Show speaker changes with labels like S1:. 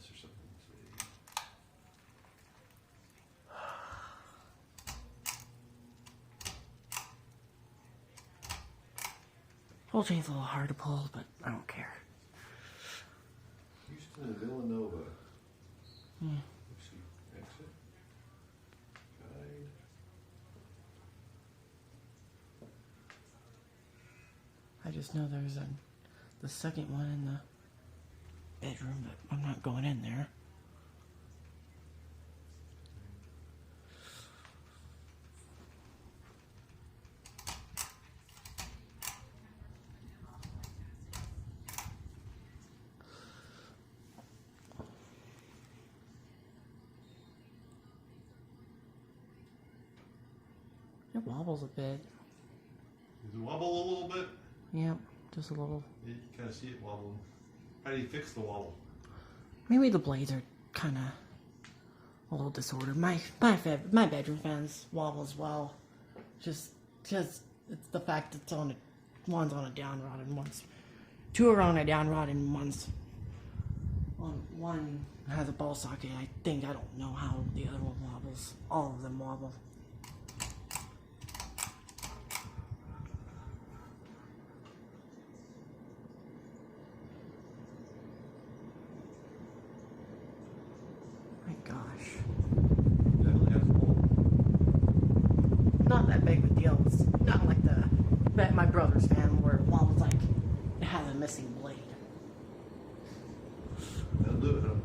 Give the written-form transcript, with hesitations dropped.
S1: this or something.
S2: Whole chain's a little hard to pull, but I don't care.
S1: Houston and Villanova.
S2: Hmm.
S1: Let's see. Exit. Guide.
S2: I just know there's the second one in the bedroom, but I'm not going in there. It wobbles a bit.
S1: Does it wobble a little bit?
S2: Yep, just a little.
S1: Yeah, you kind of see it wobbling. How do you fix the wobble?
S2: Maybe the blades are kind of a little disordered. My bedroom fans wobble as well. Just it's the fact that one's on a down rod and two are on a down rod and one has a ball socket. I don't know how the other one wobbles. All of them wobble. My gosh.
S1: Definitely has a wobble.
S2: Not that big of a deal. It's not like my brother's fan where it wobbles like it has a missing blade.
S1: That'll do it, huh?